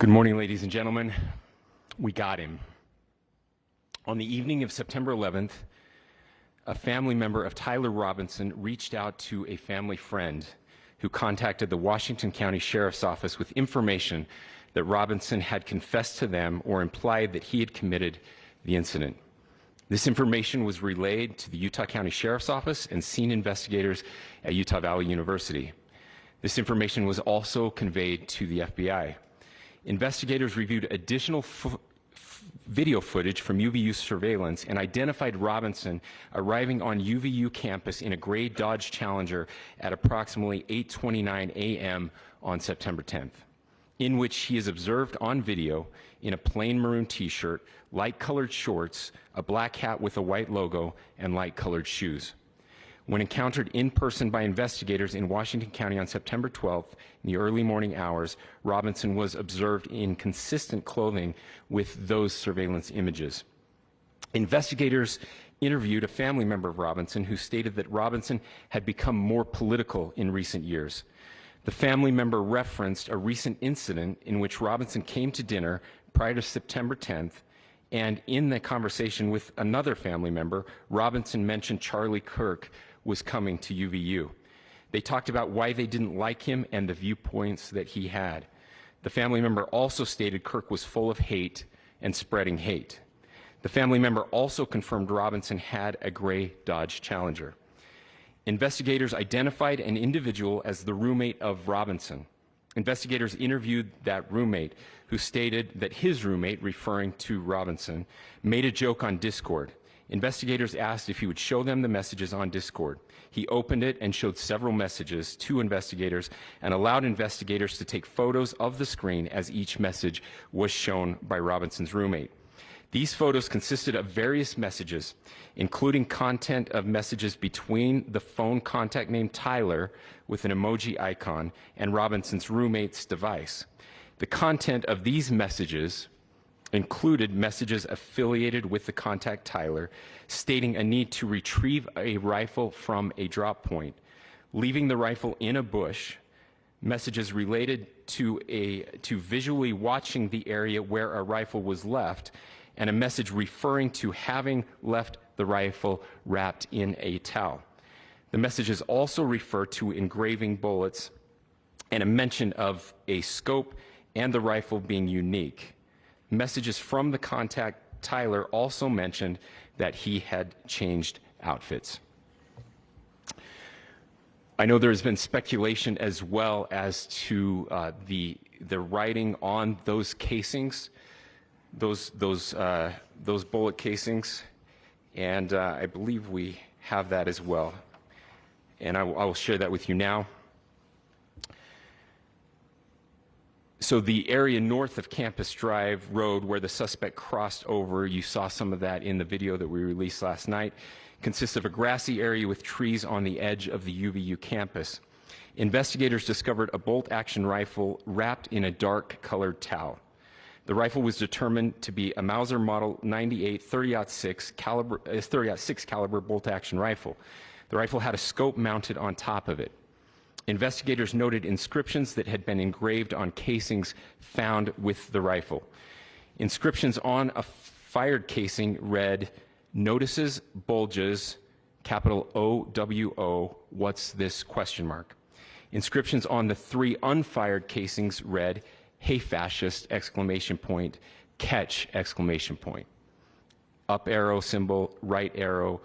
Good morning, ladies and gentlemen. We got him. On the evening of September 11th, a family member of Tyler Robinson reached out to a family friend who contacted the Washington County Sheriff's Office with information that Robinson had confessed to them or implied that he had committed the incident. This information was relayed to the Utah County Sheriff's Office and scene investigators at Utah Valley University. This information was also conveyed to the FBI. Investigators reviewed additional video footage from UVU surveillance and identified Robinson arriving on UVU campus in a gray Dodge Challenger at approximately 8:29 a.m. on September 10th, in which he is observed on video in a plain maroon t-shirt, light-colored shorts, a black hat with a white logo, and light-colored shoes. When encountered in person by investigators in Washington County on September 12th in the early morning hours, Robinson was observed in consistent clothing with those surveillance images. Investigators interviewed a family member of Robinson who stated that Robinson had become more political in recent years. The family member referenced a recent incident in which Robinson came to dinner prior to September 10th, and in the conversation with another family member, Robinson mentioned Charlie Kirk was coming to UVU. They talked about why they didn't like him and the viewpoints that he had. The family member also stated Kirk was full of hate and spreading hate. The family member also confirmed Robinson had a gray Dodge Challenger. Investigators identified an individual as the roommate of Robinson. Investigators interviewed that roommate, who stated that his roommate, referring to Robinson, made a joke on Discord. Investigators asked if he would show them the messages on Discord. He opened it and showed several messages to investigators and allowed investigators to take photos of the screen as each message was shown by Robinson's roommate. These photos consisted of various messages, including content of messages between the phone contact named Tyler with an emoji icon and Robinson's roommate's device. The content of these messages included messages affiliated with the contact Tyler, stating a need to retrieve a rifle from a drop point, leaving the rifle in a bush, messages related to visually watching the area where a rifle was left, and a message referring to having left the rifle wrapped in a towel. The messages also refer to engraving bullets and a mention of a scope and the rifle being unique. Messages from the contact Tyler also mentioned that he had changed outfits. I know there has been speculation as well as to the writing on those casings, those bullet casings, and I believe we have that as well. And I will share that with you now. So the area north of Campus Drive Road where the suspect crossed over, you saw some of that in the video that we released last night, consists of a grassy area with trees on the edge of the UVU campus. Investigators discovered a bolt-action rifle wrapped in a dark-colored towel. The rifle was determined to be a Mauser Model 98 30-06 caliber bolt-action rifle. The rifle had a scope mounted on top of it. Investigators noted inscriptions that had been engraved on casings found with the rifle. Inscriptions on a fired casing read, "Notices, bulges, capital OWO, what's this?" question mark. Inscriptions on the 3 unfired casings read, "Hey fascist!" exclamation point, "Catch!" exclamation point. Up arrow symbol, right arrow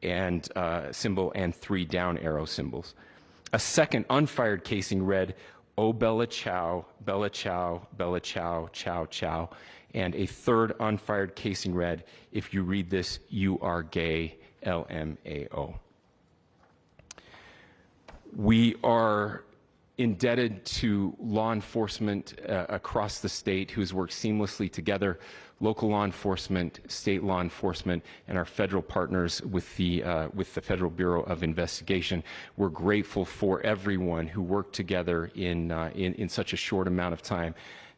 and symbol, and 3 down arrow symbols. A second unfired casing read, "Oh Bella Chow, Bella Chow, Bella Chow, Chow Chow," and a third unfired casing read, "If you read this, you are gay, LMAO." We are indebted to law enforcement across the state who's worked seamlessly together, local law enforcement, state law enforcement, and our federal partners with the Federal Bureau of Investigation. We're grateful for everyone who worked together in such a short amount of time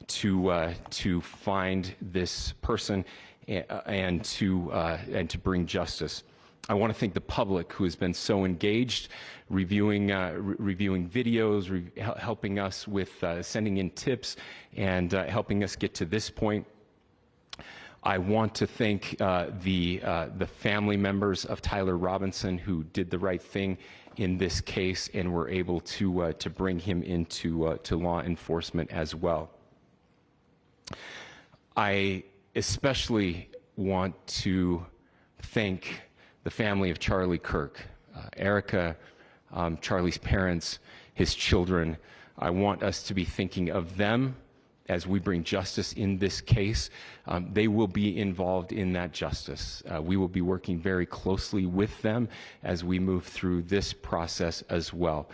to find this person and to bring justice. I want to thank the public who has been so engaged, reviewing videos, helping us with sending in tips, and helping us get to this point. I want to thank the family members of Tyler Robinson who did the right thing in this case and were able to bring him into to law enforcement as well. I especially want to thank the family of Charlie Kirk, Erica, Charlie's parents, his children. I want us to be thinking of them as we bring justice in this case. They will be involved in that justice. We will be working very closely with them as we move through this process as well.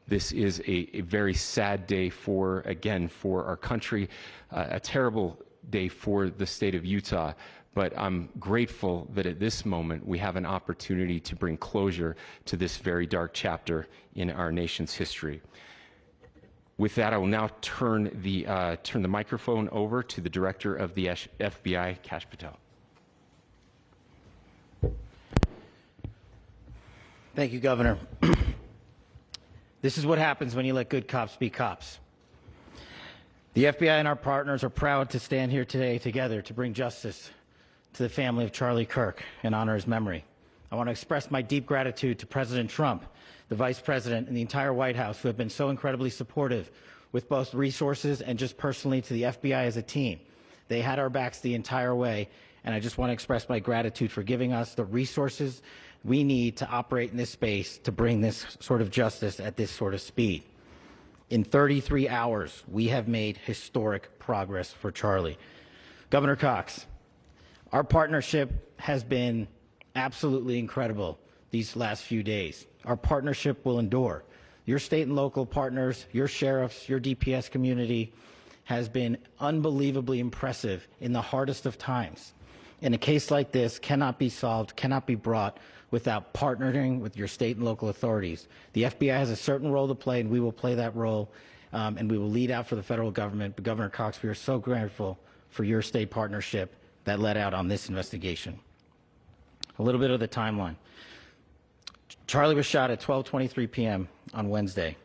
This is a very sad day for our country, a terrible day for the state of Utah. But I'm grateful that at this moment we have an opportunity to bring closure to this very dark chapter in our nation's history. With that, I will now turn the microphone over to the Director of the FBI, Kash Patel. Thank you, Governor. This is what happens when you let good cops be cops. The FBI and our partners are proud to stand here today together to bring justice to the family of Charlie Kirk and honor his memory. I want to express my deep gratitude to President Trump, the Vice President, and the entire White House who have been so incredibly supportive with both resources and just personally to the FBI as a team. They had our backs the entire way, and I just want to express my gratitude for giving us the resources we need to operate in this space to bring this sort of justice at this sort of speed. In 33 hours, we have made historic progress for Charlie. Governor Cox, our partnership has been absolutely incredible these last few days. Our partnership will endure. Your state and local partners, your sheriffs, your DPS community has been unbelievably impressive in the hardest of times. And a case like this cannot be solved, cannot be brought without partnering with your state and local authorities. The FBI has a certain role to play, and we will play that role, and we will lead out for the federal government. But Governor Cox, we are so grateful for your state partnership that led out on this investigation. A little bit of the timeline. Charlie was shot at 12:23 p.m. on Wednesday.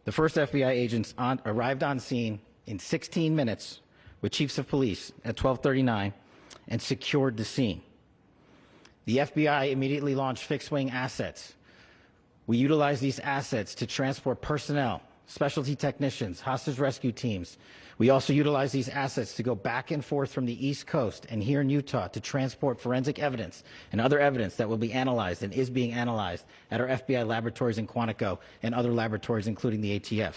The first FBI agents arrived on scene in 16 minutes with chiefs of police at 12:39 and secured the scene. The FBI immediately launched fixed-wing assets. We utilized these assets to transport personnel, specialty technicians, hostage rescue teams. We also utilize these assets to go back and forth from the East Coast and here in Utah to transport forensic evidence and other evidence that will be analyzed and is being analyzed at our FBI laboratories in Quantico and other laboratories, including the ATF.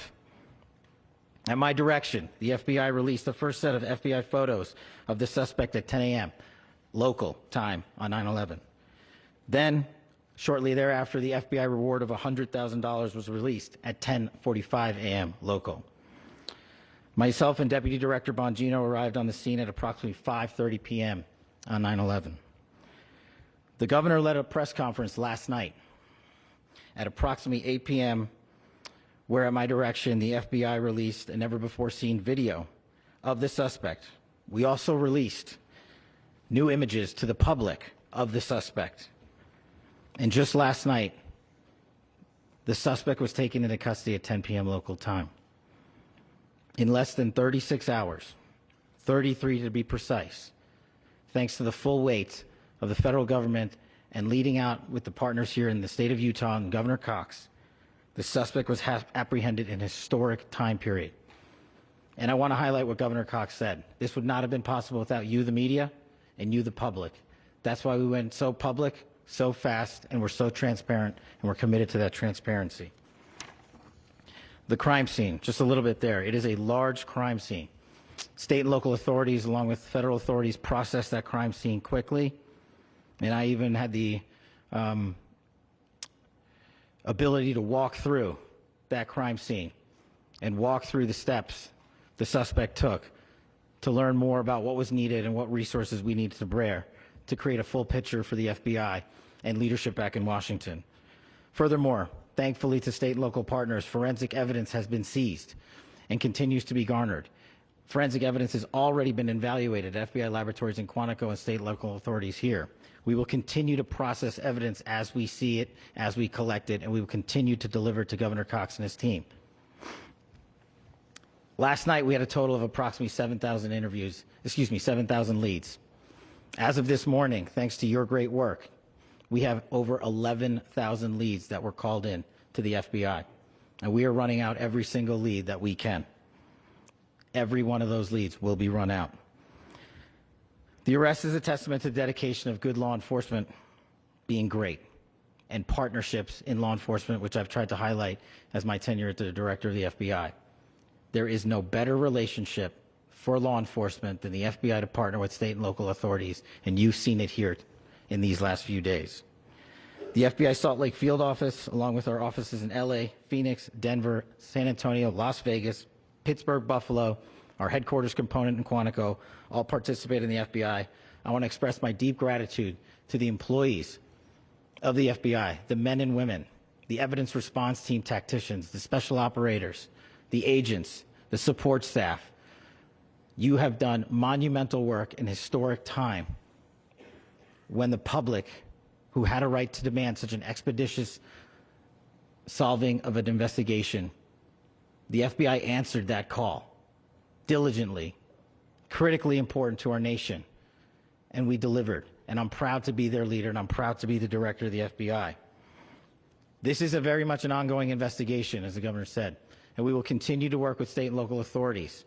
At my direction, the FBI released the first set of FBI photos of the suspect at 10 a.m. local time on 9/11. Then, shortly thereafter, the FBI reward of $100,000 was released at 10:45 a.m. local. Myself and Deputy Director Bongino arrived on the scene at approximately 5:30 p.m. on 9/11. The governor led a press conference last night at approximately 8 p.m., where at my direction, the FBI released a never-before-seen video of the suspect. We also released new images to the public of the suspect. And just last night, the suspect was taken into custody at 10 p.m. local time. In less than 36 hours, 33 to be precise, thanks to the full weight of the federal government and leading out with the partners here in the state of Utah and Governor Cox, the suspect was apprehended in a historic time period. And I want to highlight what Governor Cox said. This would not have been possible without you, the media, and you, the public. That's why we went so public, so fast, and we're so transparent, and we're committed to that transparency. The crime scene, just a little bit there. It is a large crime scene. State and local authorities, along with federal authorities, processed that crime scene quickly. And I even had the ability to walk through that crime scene and walk through the steps the suspect took to learn more about what was needed and what resources we needed to bear to create a full picture for the FBI and leadership back in Washington. Furthermore, thankfully to state and local partners, forensic evidence has been seized and continues to be garnered. Forensic evidence has already been evaluated at FBI laboratories in Quantico and state and local authorities here. We will continue to process evidence as we see it, as we collect it, and we will continue to deliver to Governor Cox and his team. Last night, we had a total of approximately 7,000 leads. As of this morning, thanks to your great work, we have over 11,000 leads that were called in to the FBI. And we are running out every single lead that we can. Every one of those leads will be run out. The arrest is a testament to the dedication of good law enforcement being great and partnerships in law enforcement, which I've tried to highlight as my tenure as the director of the FBI. There is no better relationship for law enforcement than the FBI to partner with state and local authorities, and you've seen it here in these last few days. The FBI Salt Lake Field Office, along with our offices in LA, Phoenix, Denver, San Antonio, Las Vegas, Pittsburgh, Buffalo, our headquarters component in Quantico, all participate in the FBI. I want to express my deep gratitude to the employees of the FBI, the men and women, the evidence response team tacticians, the special operators, the agents, the support staff. You have done monumental work in historic time when the public, who had a right to demand such an expeditious solving of an investigation, the FBI answered that call diligently, critically important to our nation, and we delivered. And I'm proud to be their leader, and I'm proud to be the director of the FBI. This is a very much an ongoing investigation, as the governor said, and we will continue to work with state and local authorities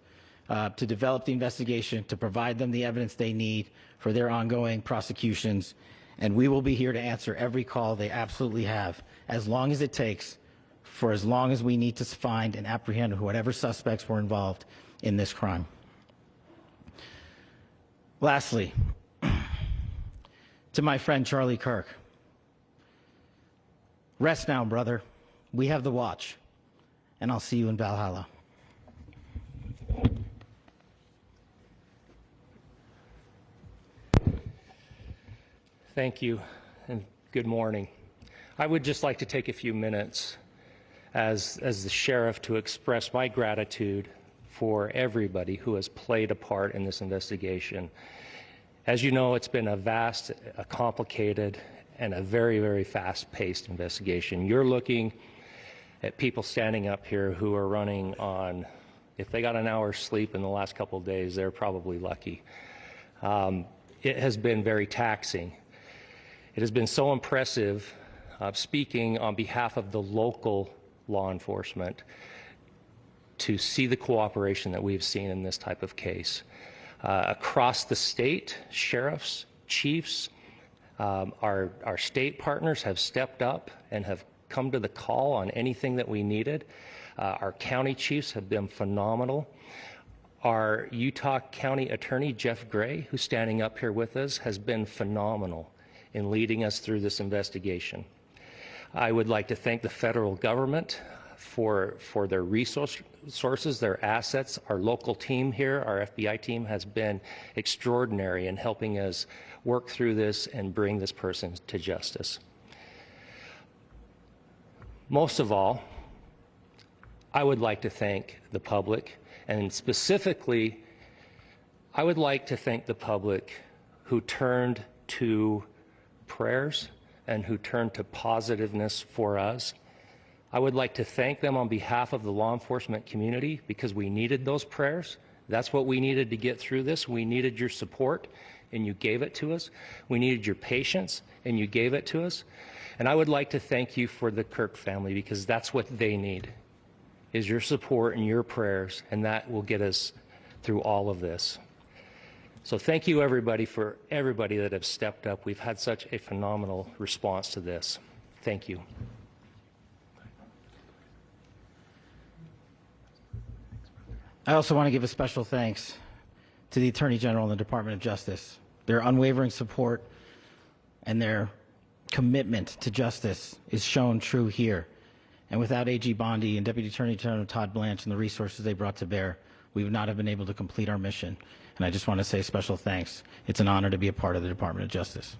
to develop the investigation, to provide them the evidence they need for their ongoing prosecutions, and we will be here to answer every call they absolutely have, as long as it takes, for as long as we need to find and apprehend whatever suspects were involved in this crime. Lastly, to my friend Charlie Kirk, rest now, brother. We have the watch, and I'll see you in Valhalla. Thank you, and good morning. I would just like to take a few minutes as the sheriff to express my gratitude for everybody who has played a part in this investigation. As you know, it's been a vast, a complicated, and a very, very fast-paced investigation. You're looking at people standing up here who are running on, if they got an hour's sleep in the last couple of days, they're probably lucky. It has been very taxing. It has been so impressive, speaking on behalf of the local law enforcement, to see the cooperation that we've seen in this type of case. Across the state, sheriffs, chiefs, our state partners have stepped up and have come to the call on anything that we needed. Our county chiefs have been phenomenal. Our Utah County Attorney, Jeff Gray, who's standing up here with us, has been phenomenal in leading us through this investigation. I would like to thank the federal government for their resources, their assets. Our local team here, our FBI team, has been extraordinary in helping us work through this and bring this person to justice. Most of all, I would like to thank the public, and specifically, I would like to thank the public who turned to prayers and who turned to positiveness for us. I would like to thank them on behalf of the law enforcement community, because we needed those prayers. That's what we needed to get through this. We needed your support, and you gave it to us. We needed your patience, and you gave it to us. And I would like to thank you for the Kirk family, because that's what they need, is your support and your prayers, and that will get us through all of this. So thank you, everybody, for everybody that have stepped up. We've had such a phenomenal response to this. Thank you. I also want to give a special thanks to the Attorney General and the Department of Justice. Their unwavering support and their commitment to justice is shown true here. And without AG Bondi and Deputy Attorney General Todd Blanche and the resources they brought to bear, we would not have been able to complete our mission. And I just want to say special thanks. It's an honor to be a part of the Department of Justice.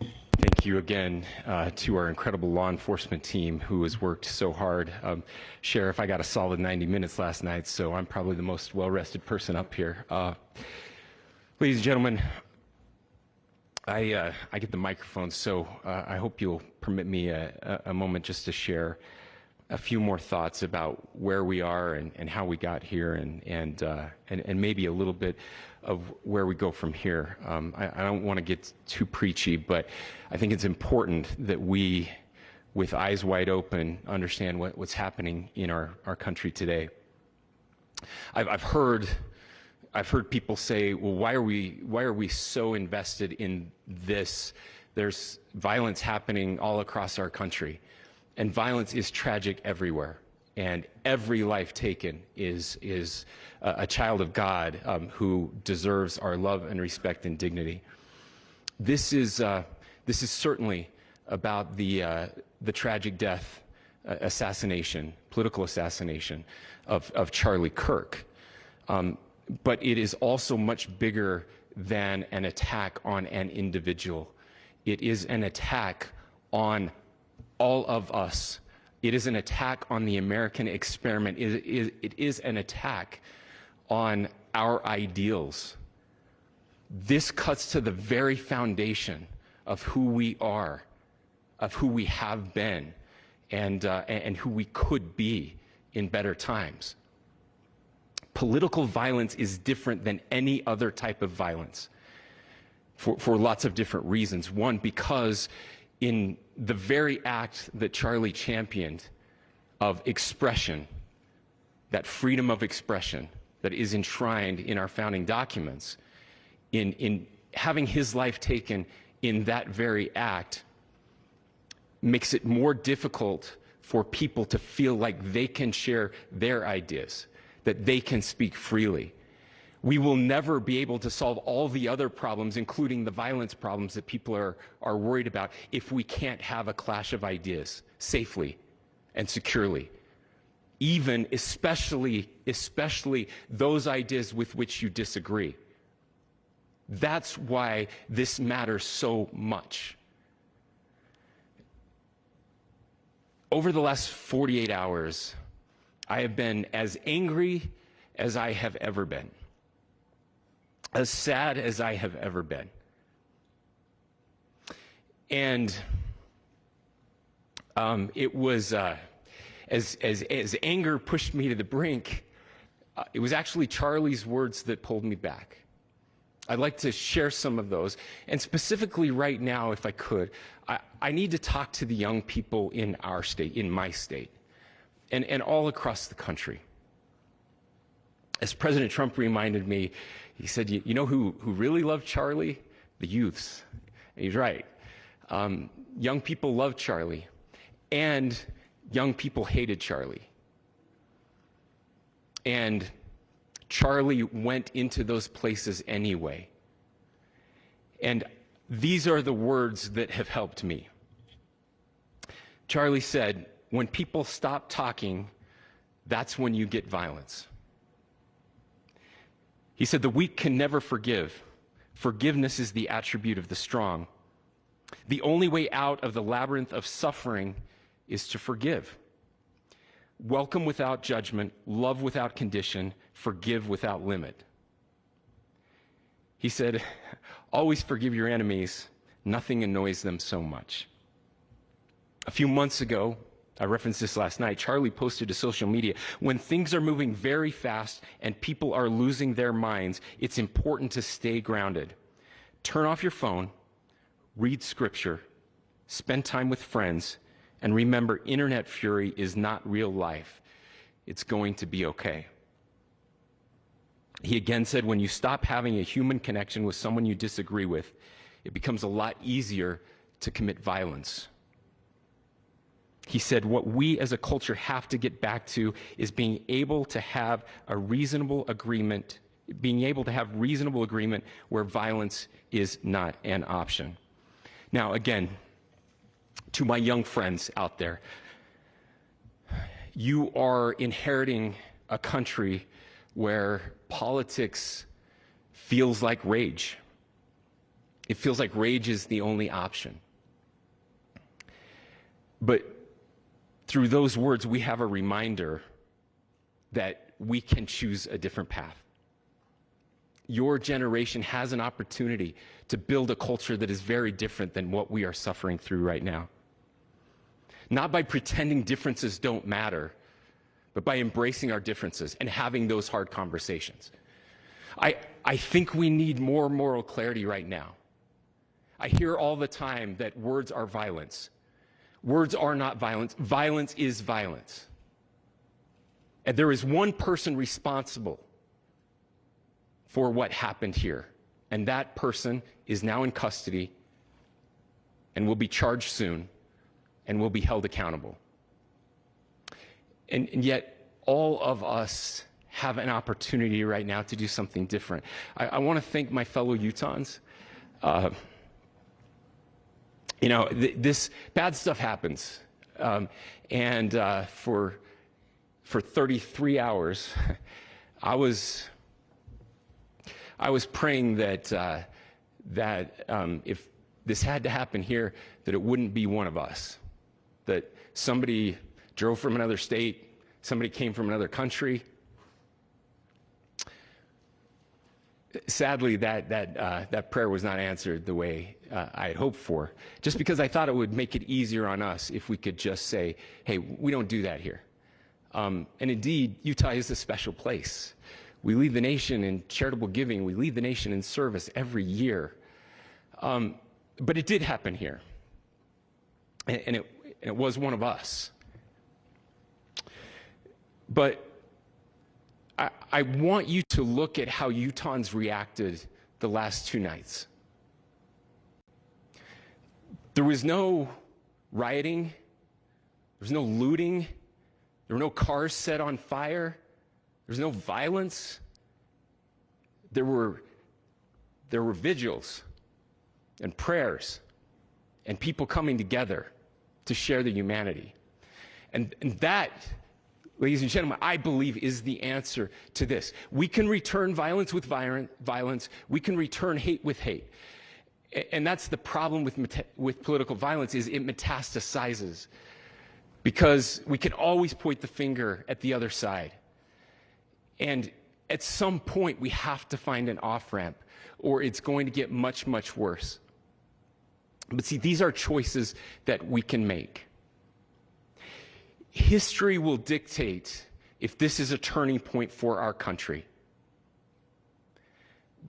Thank you. thank you again to our incredible law enforcement team who has worked so hard. Sheriff, I got a solid 90 minutes last night, so I'm probably the most well-rested person up here. Ladies and gentlemen, I get the microphone, so I hope you'll permit me a moment just to share a few more thoughts about where we are and how we got here, and maybe a little bit of where we go from here. I don't want to get too preachy, but I think it's important that we, with eyes wide open, understand what's happening in our country today. I've heard people say, well, why are we so invested in this? There's violence happening all across our country. And violence is tragic everywhere, and every life taken is a child of God who deserves our love and respect and dignity. This is certainly about the tragic death, political assassination of Charlie Kirk, but it is also much bigger than an attack on an individual. It is an attack on all of us. It is an attack on the American experiment. It is an attack on our ideals. This cuts to the very foundation of who we are, of who we have been, and who we could be in better times. Political violence is different than any other type of violence for lots of different reasons. One, because in the very act that Charlie championed of expression, that freedom of expression that is enshrined in our founding documents, in having his life taken in that very act, makes it more difficult for people to feel like they can share their ideas, that they can speak freely. We will never be able to solve all the other problems, including the violence problems that people are worried about, if we can't have a clash of ideas safely and securely. Especially those ideas with which you disagree. That's why this matters so much. Over the last 48 hours, I have been as angry as I have ever been, as sad as I have ever been. And it was, as anger pushed me to the brink, it was actually Charlie's words that pulled me back. I'd like to share some of those. And specifically right now, if I could, I need to talk to the young people in our state, in my state, and all across the country. As President Trump reminded me, he said, you know who really loved Charlie? The youths. And he's right. Young people loved Charlie, and young people hated Charlie. And Charlie went into those places anyway. And these are the words that have helped me. Charlie said, when people stop talking, that's when you get violence. He said, the weak can never forgive. Forgiveness is the attribute of the strong. The only way out of the labyrinth of suffering is to forgive. Welcome without judgment, love without condition, forgive without limit. He said, always forgive your enemies. Nothing annoys them so much. A few months ago, I referenced this last night, Charlie posted to social media, when things are moving very fast and people are losing their minds, it's important to stay grounded. Turn off your phone, read scripture, spend time with friends, and remember, internet fury is not real life. It's going to be okay. He again said, when you stop having a human connection with someone you disagree with, it becomes a lot easier to commit violence. He said, what we as a culture have to get back to is being able to have a reasonable agreement, where violence is not an option. Now, again, to my young friends out there, you are inheriting a country where politics feels like rage. It feels like rage is the only option. But through those words, we have a reminder that we can choose a different path. Your generation has an opportunity to build a culture that is very different than what we are suffering through right now. Not by pretending differences don't matter, but by embracing our differences and having those hard conversations. I think we need more moral clarity right now. I hear all the time that words are violence. Words are not violence. Violence is violence. And there is one person responsible for what happened here. And that person is now in custody and will be charged soon and will be held accountable. And yet, all of us have an opportunity right now to do something different. I want to thank my fellow Utahns. This bad stuff happens. For 33 hours, I was praying that if this had to happen here, that it wouldn't be one of us. That somebody drove from another state, somebody came from another country. Sadly, that prayer was not answered the way I had hoped for, just because I thought it would make it easier on us if we could just say, hey, we don't do that here. And indeed, Utah is a special place. We lead the nation in charitable giving. We lead the nation in service every year. But it did happen here. And it was one of us. But I want you to look at how Utahns reacted the last 2 nights. There was no rioting. There was no looting. There were no cars set on fire. There was no violence. There were vigils and prayers and people coming together to share the humanity. And that, ladies and gentlemen, I believe is the answer to this. We can return violence with violence. We can return hate with hate. And that's the problem with political violence, is it metastasizes. Because we can always point the finger at the other side. And at some point, we have to find an off-ramp, or it's going to get much, much worse. But see, these are choices that we can make. History will dictate if this is a turning point for our country.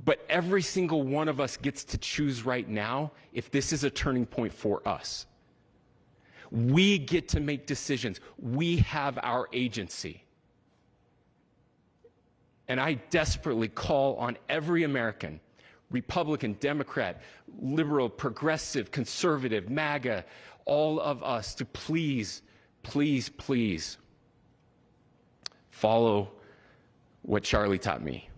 But every single one of us gets to choose right now if this is a turning point for us. We get to make decisions. We have our agency. And I desperately call on every American, Republican, Democrat, liberal, progressive, conservative, MAGA, all of us to please, please, please follow what Charlie taught me.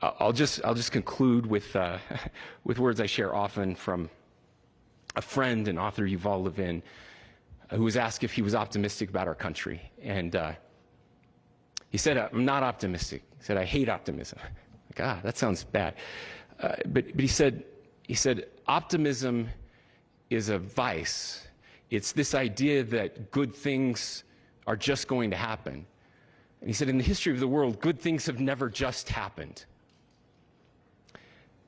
I'll just conclude with words I share often from a friend and author, Yuval Levin, who was asked if he was optimistic about our country. And he said, I'm not optimistic. He said, I hate optimism. Like, that sounds bad. But he said, optimism is a vice. It's this idea that good things are just going to happen. And he said, in the history of the world, good things have never just happened.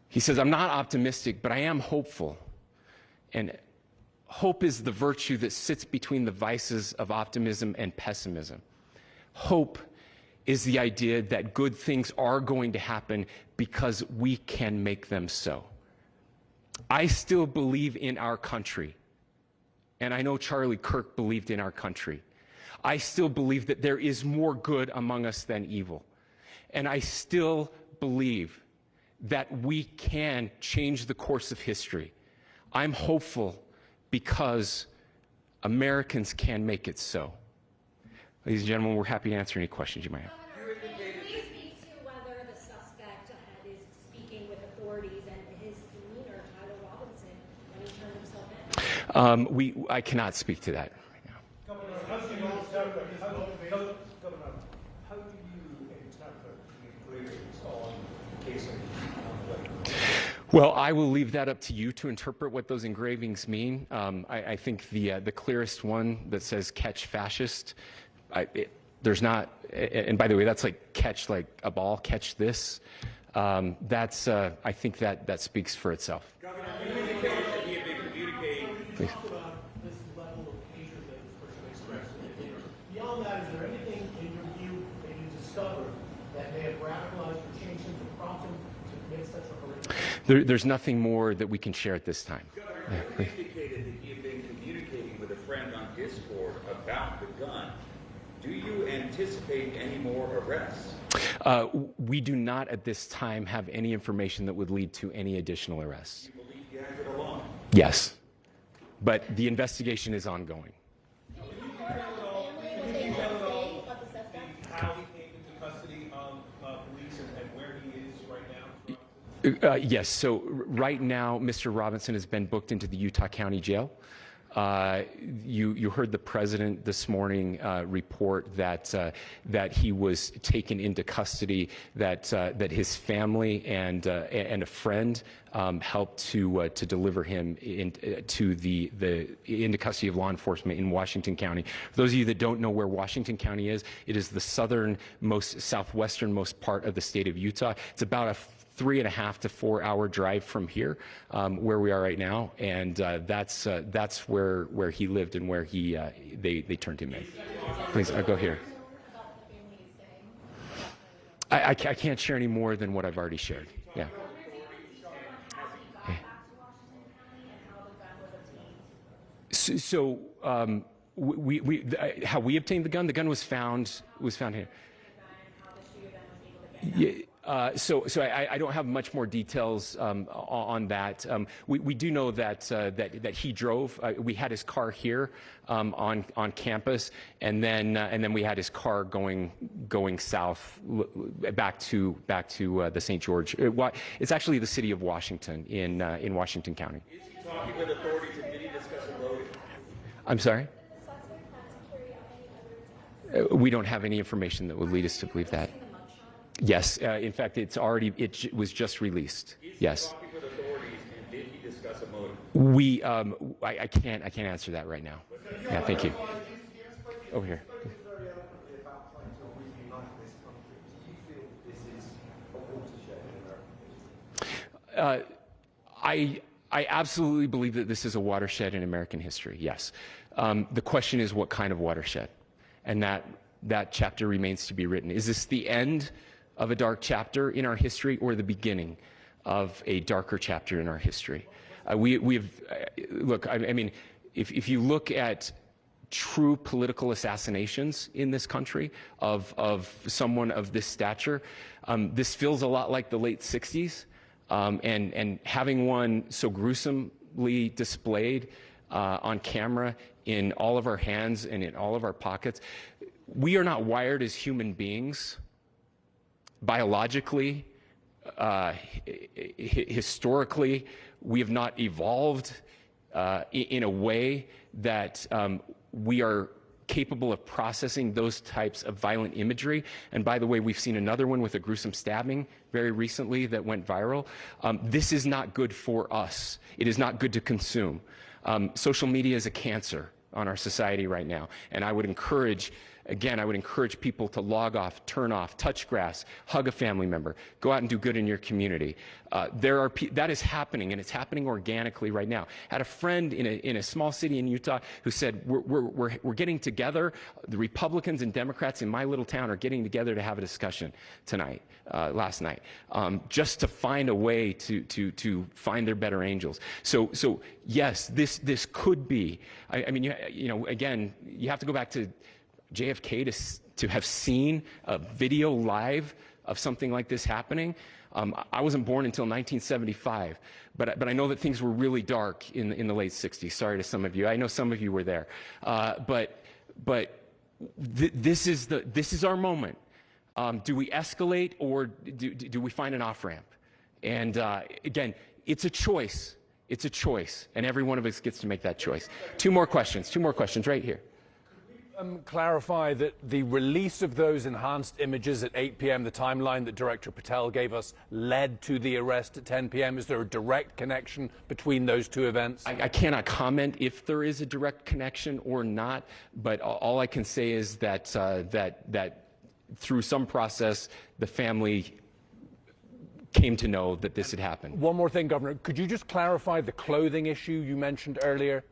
He says, I'm not optimistic, but I am hopeful. And hope is the virtue that sits between the vices of optimism and pessimism. Hope is the idea that good things are going to happen because we can make them so. I still believe in our country. And I know Charlie Kirk believed in our country. I still believe that there is more good among us than evil. And I still believe that we can change the course of history. I'm hopeful because Americans can make it so. Ladies and gentlemen, we're happy to answer any questions you might have. Governor, can you please speak to whether the suspect is speaking with authorities and his demeanor, Tyler Robinson, when he turned himself in? I cannot speak to that right now. Governor, how do you interpret the briefings on casing? Well, I will leave that up to you to interpret what those engravings mean. I think the clearest one that says "catch fascist," there's not, and by the way, that's like catch like a ball, catch this. That's I think that speaks for itself. Governor, you indicated that he had been communicating. Please. Talk about this level of hatred that this person expressed. Beyond that, is there anything in your view that you discovered that may have radicalized or changed him to prompt him to commit such a horrific? There's nothing more that we can share at this time. Governor, you indicated that he had been communicating with a friend on Discord about the gun. Do you anticipate any more arrests? We do not at this time have any information that would lead to any additional arrests. Do you believe he acted alone? Yes, but the investigation is ongoing. How he came into custody of police and where he is right now? Yes, so right now, Mr. Robinson has been booked into the Utah County Jail. You heard the president this morning report that he was taken into custody, that his family and a friend helped to deliver him into custody of law enforcement in Washington County. For those of you that don't know where Washington County is, it is the southwesternmost part of the state of Utah. It's about a 3.5 to 4 hour drive from here, where we are right now, and that's where he lived and where they turned him in. Please, go here. I can't share any more than what I've already shared. Yeah. So how we obtained the gun? The gun was found here. Yeah. So I don't have much more details on that. We do know that he drove. We had his car here on campus, and then we had his car going south back to the St. George. It's actually the city of Washington in Washington County. Is he talking with authorities and did he discuss a loading? I'm sorry? We don't have any information that would lead us to believe that. Yes, in fact, it was just released. Yes. Talking with authorities and did he discuss a motive? I can't answer that right now. Yeah, thank you. Over here. I absolutely believe that this is a watershed in American history. Yes. The question is, what kind of watershed? And that chapter remains to be written. Is this the end of a dark chapter in our history, or the beginning of a darker chapter in our history? Look, I mean, if you look at true political assassinations in this country of someone of this stature, this feels a lot like the late 60s, and having one so gruesomely displayed on camera in all of our hands and in all of our pockets. We are not wired as human beings biologically, historically. We have not evolved in a way that we are capable of processing those types of violent imagery. And by the way, we've seen another one with a gruesome stabbing very recently that went viral. This is not good for us. It is not good to consume. Social media is a cancer on our society right now. And I would encourage people to log off, turn off, touch grass, hug a family member, go out and do good in your community. That is happening, and it's happening organically right now. I had a friend in a small city in Utah who said, we're getting together, the Republicans and Democrats in my little town are getting together to have a discussion last night, just to find a way to find their better angels. So yes, this could be, I mean, again, you have to go back to JFK to have seen a video live of something like this happening. I wasn't born until 1975, but I know that things were really dark in the late 60s. Sorry to some of you. I know some of you were there. But this is our moment. Do we escalate, or do we find an off-ramp? And again, it's a choice. It's a choice, and every one of us gets to make that choice. Two more questions right here. Could we Clarify that the release of those enhanced images at 8 p.m., the timeline that Director Patel gave us, led to the arrest at 10 p.m. Is there a direct connection between those two events? I cannot comment if there is a direct connection or not, but all I can say is that that through some process, the family came to know that this had happened. One more thing, Governor. Could you just clarify the clothing issue you mentioned earlier?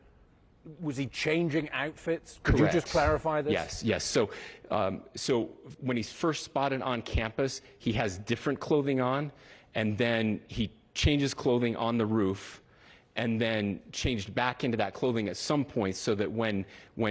Was he changing outfits? Could Correct. you just clarify this? Yes. So when he's first spotted on campus, he has different clothing on, and then he changes clothing on the roof, and then changed back into that clothing at some point, so that when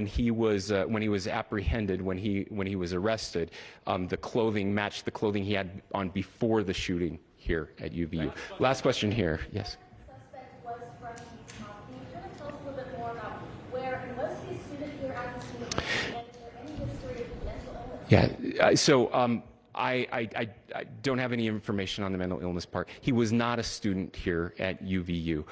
he was apprehended, when he was arrested, the clothing matched the clothing he had on before the shooting here at UVU. Last question here. Yes. Suspect was from Utah. Can you kind of tell us a little bit more about where, and was he a student here at the student, and is there any history of mental illness? Yeah. So I don't have any information on the mental illness part. He was not a student here at UVU.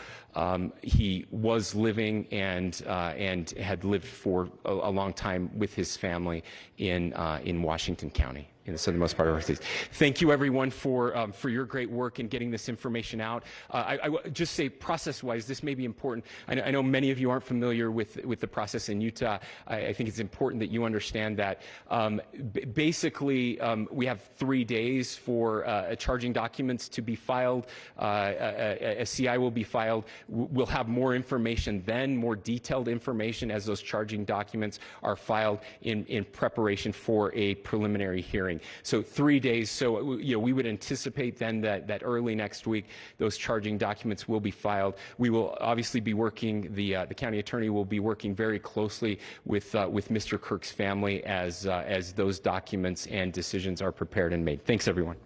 He was living and had lived for a long time with his family in Washington County, in the southernmost part of our state. Thank you, everyone, for your great work in getting this information out. I would just say, process-wise, this may be important. I know many of you aren't familiar with the process in Utah. I think it's important that you understand that. Basically, we have 3 days for charging documents to be filed. A CI will be filed. We'll have more information then, more detailed information as those charging documents are filed in preparation for a preliminary hearing. So 3 days. So we would anticipate then that early next week those charging documents will be filed. We will obviously be working. The county attorney will be working very closely with Mr. Kirk's family as those documents and decisions are prepared and made. Thanks, everyone.